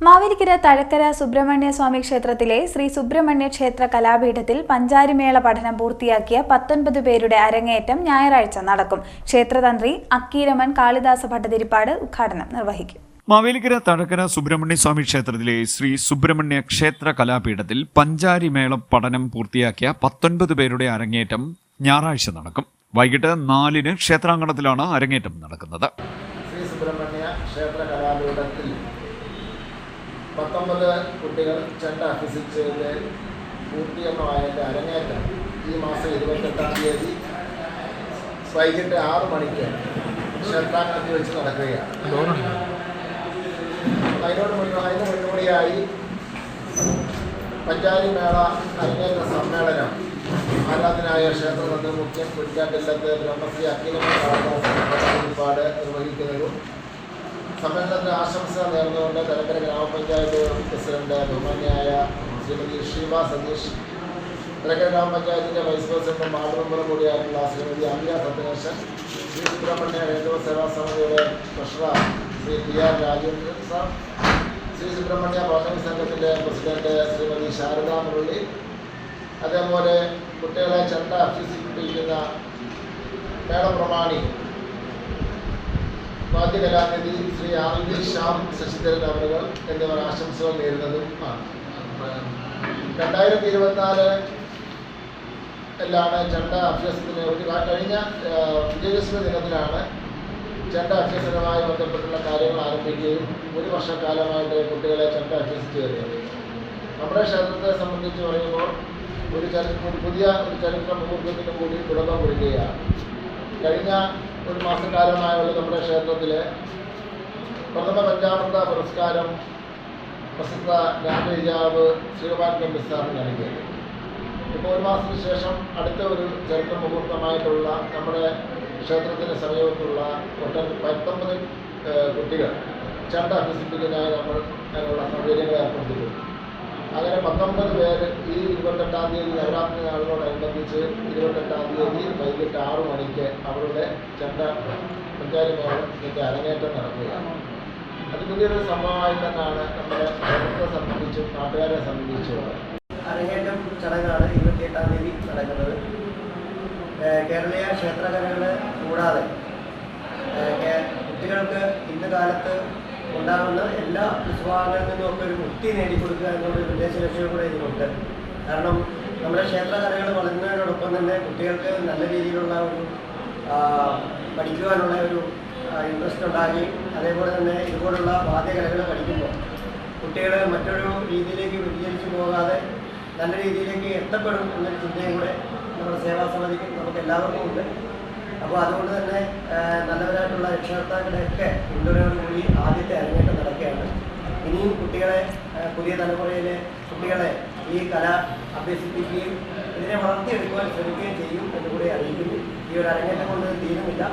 മാവേലിക്കര തഴക്കര സുബ്രഹ്മണ്യ സ്വാമി ക്ഷേത്രത്തിലെ ശ്രീ സുബ്രഹ്മണ്യ ക്ഷേത്ര കലാപീഠത്തിൽ പഞ്ചാരിമേള പഠനം പൂർത്തിയാക്കിയ 19 പേരുടെ അരങ്ങേറ്റം ഞായറാഴ്ച നടക്കും. ക്ഷേത്രതന്ത്രി അക്കീരമൺ കാളിദാസ ഭട്ടതിരിപ്പാട് ഉദ്ഘാടനം നിർവഹിക്കും. മാവേലിക്കര തഴക്കര സുബ്രഹ്മണ്യ സ്വാമി ക്ഷേത്രത്തിലെ ശ്രീ സുബ്രഹ്മണ്യ ക്ഷേത്ര കലാപീഠത്തിൽ പഞ്ചാരിമേള പഠനം പൂർത്തിയാക്കിയ 19 പേരുടെ അരങ്ങേറ്റം ഞായറാഴ്ച നടക്കും. വൈകിട്ട് 4-ന് ക്ഷേത്രാങ്കണത്തിലാണ് അരങ്ങേറ്റം നടക്കുന്നത്. ശ്രീ സുബ്രഹ്മണ്യ ക്ഷേത്ര കലാപീഠത്തിൽ 19 കുട്ടികൾ ചെണ്ട അഭ്യസിച്ചതിൻ്റെ പൂർത്തീകരണമായതിൻ്റെ അരങ്ങേറ്റം ഈ മാസം 28-ാം തീയതി വൈകിട്ട് 6 മണിക്ക് ക്ഷേത്രാങ്കണത്തിൽ വെച്ച് നടക്കുകയാണ്. അതിന് മുന്നോടിയായി പഞ്ചാരിമേള അരങ്ങേറ്റ സമ്മേളനം ആരാധനായ ക്ഷേത്രതന്ത്രി മുഖ്യൻ കുറ്റിക്കാട്ടില്ലത്ത് ബ്രഹ്മശ്രീ അഖിലമൺ കാളിദാസ നിർവഹിക്കുന്നതും സമ്മേളനത്തിന് ആശംസ നേർന്നുകൊണ്ട് തലക്കര ഗ്രാമപഞ്ചായത്ത് പ്രസിഡന്റ് ബഹുമാന്യായ ശ്രീമതി ഷീബ സതീഷ്, തലക്കര ഗ്രാമപഞ്ചായത്തിൻ്റെ വൈസ് പ്രസിഡന്റും വാർഡ് മെമ്പറും കൂടിയായിട്ടുള്ള ശ്രീമതി അമിയ സത്യനേശൻ, ശ്രീ സുബ്രഹ്മണ്യ ഹൈന്ദവ സേവാ സമിതിയുടെ treasurer Shri P R Rajendran sir, Shri Subrahmanya Pournami സംഘത്തിൻ്റെ പ്രസിഡന്റ് ശ്രീമതി ശാരദാ മുരളി, അതേപോലെ കുട്ടികളെ ചെണ്ട അഭ്യസിപ്പിക്കുന്ന മേളപ്രമാണി വാദ്യകലാനിധി ശ്രീ ആർ വി ശ്യാം ശശിധരൻ അവരുകൾ എന്നിവർ ആശംസകൾ നേരുന്നതും ആണ്. 2024 ലാണ് ചെണ്ട അഭ്യാസത്തിന് കഴിഞ്ഞ വിജയദശമി ദിനത്തിലാണ് ചെണ്ട അഭ്യസനവുമായി ബന്ധപ്പെട്ടുള്ള കാര്യങ്ങൾ ആരംഭിക്കുകയും 1 വർഷക്കാലമായിട്ട് കുട്ടികളെ ചെണ്ട അഭ്യസിച്ചു വരുന്നത്. നമ്മുടെ ക്ഷേത്രത്തെ സംബന്ധിച്ച് പറയുമ്പോൾ ഒരു പുതിയ ചരിത്ര മുഹൂർത്തത്തിന് കൂടി തുടക്കം കുറിക്കുകയാണ്. കഴിഞ്ഞ 1 മാസക്കാലമായുള്ള നമ്മുടെ ക്ഷേത്രത്തിലെ പ്രഥമ പഞ്ചാമൃത പുരസ്കാരം പ്രസിദ്ധ ഗാനരചാവ് ശ്രീകുമാരൻ തമ്പിസാറിന് നൽകിയത്. ഇപ്പോൾ 1 മാസത്തിന് ശേഷം അടുത്ത ഒരു ചരിത്ര മുഹൂർത്തമായിട്ടുള്ള നമ്മുടെ ക്ഷേത്രത്തിന് സമീപത്തുള്ള 19 കുട്ടികൾ ചെണ്ട അഭ്യസിപ്പിക്കുന്നതിനായി നമ്മൾ അതിനുള്ള സൗകര്യങ്ങൾ ഏർപ്പെടുത്തിയിട്ടുണ്ട്. അങ്ങനെ 19 പേര് ഈ 28-ാം തീയതി നവരാത്രി നാളിനോടനുബന്ധിച്ച് 28-ാം തീയതി വൈകിട്ട് 6 മണിക്ക് അവരുടെ ചെണ്ട പഞ്ചാരിമേളത്തിൻ്റെ അരങ്ങേറ്റം നടക്കുകയാണ്. അത് വലിയൊരു സംഭവമായി തന്നെയാണ് നമ്മുടെ ക്ഷേത്രത്തെ സംബന്ധിച്ചും നാട്ടുകാരെ സംബന്ധിച്ചുള്ളത്. അരങ്ങേറ്റം ചടങ്ങാണ് 28-ാം തീയതി നടക്കുന്നത്. കേരളീയ ക്ഷേത്രകലകൾ കൂടാതെ കുട്ടികൾക്ക് ഇന്ന് കാലത്ത് ഉണ്ടാകുന്ന എല്ലാ വിഭാഗങ്ങളിൽ നിന്നുമൊക്കെ ഒരു മുക്തി നേടിക്കൊടുക്കുക എന്നുള്ളൊരു ഉദ്ദേശ ലക്ഷ്യം കൂടെ ഇതിനുണ്ട്. കാരണം നമ്മുടെ ക്ഷേത്രകലകൾ വളരുന്നതിനോടൊപ്പം തന്നെ കുട്ടികൾക്ക് നല്ല രീതിയിലുള്ള ഒരു പഠിക്കുവാനുള്ള ഒരു ഇൻട്രസ്റ്റ് ഉണ്ടാകുകയും അതേപോലെ തന്നെ ഇതുപോലുള്ള വാദ്യകലകൾ പഠിക്കുമ്പോൾ കുട്ടികൾ മറ്റൊരു രീതിയിലേക്ക് വ്യതിചലിച്ചു പോകാതെ നല്ല രീതിയിലേക്ക് എത്തപ്പെടും എന്നൊരു ചിന്തയും കൂടെ നമ്മുടെ സേവാ സമിതിക്കും നമുക്ക് എല്ലാവർക്കും ഉണ്ട്. അപ്പോൾ അതുകൊണ്ട് തന്നെ നല്ലവരായിട്ടുള്ള രക്ഷകർത്താക്കളുടെയൊക്കെ പിന്തുണയോടുകൂടി ആദ്യത്തെ അരങ്ങേറ്റം നടക്കുകയാണ്. ഇനിയും കുട്ടികളെ, പുതിയ തലമുറയിലെ കുട്ടികളെ ഈ കല അഭ്യസിപ്പിക്കുകയും ഇതിനെ വളർത്തിയെടുക്കുവാൻ ശ്രമിക്കുകയും ചെയ്യും എന്നുകൂടി അറിയിക്കുന്നു. ഈ ഒരു അരങ്ങേറ്റം കൊണ്ട് തീരുന്നില്ല.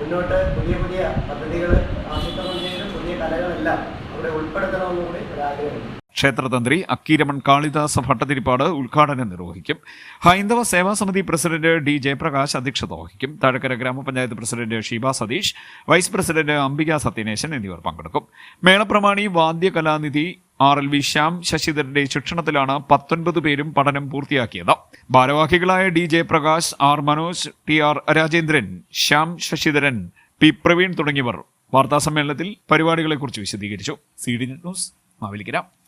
മുന്നോട്ട് പുതിയ പുതിയ പദ്ധതികൾ ആസൂത്രണം ചെയ്ത് പുതിയ കലകളെല്ലാം അവിടെ ഉൾപ്പെടുത്തണമെന്നുകൂടി ഒരാഗ്രഹമുണ്ട്. ക്ഷേത്രതന്ത്രി അക്കീരമൺ കാളിദാസ ഭട്ടതിരിപ്പാട് ഉദ്ഘാടനം നിർവഹിക്കും. ഹൈന്ദവ സേവാ സമിതി പ്രസിഡന്റ് ഡി ജയപ്രകാശ് അധ്യക്ഷത വഹിക്കും. തഴക്കര ഗ്രാമപഞ്ചായത്ത് president Sheeba Satheesh, vice president Ambika Sathyaneshan എന്നിവർ പങ്കെടുക്കും. മേളപ്രമാണി വാദ്യകലാനിധി RLV ശ്യാം ശശിധരന്റെ ശിക്ഷണത്തിലാണ് 19 പേരും പഠനം പൂർത്തിയാക്കിയത്. ഭാരവാഹികളായ D Jayaprakash, R Manoj, TR Rajendran, Shyam Sasidharan, P Praveen തുടങ്ങിയവർ വാർത്താസമ്മേളനത്തിൽ പരിപാടികളെക്കുറിച്ച് വിശദീകരിച്ചു. CD net news Mavelikkara.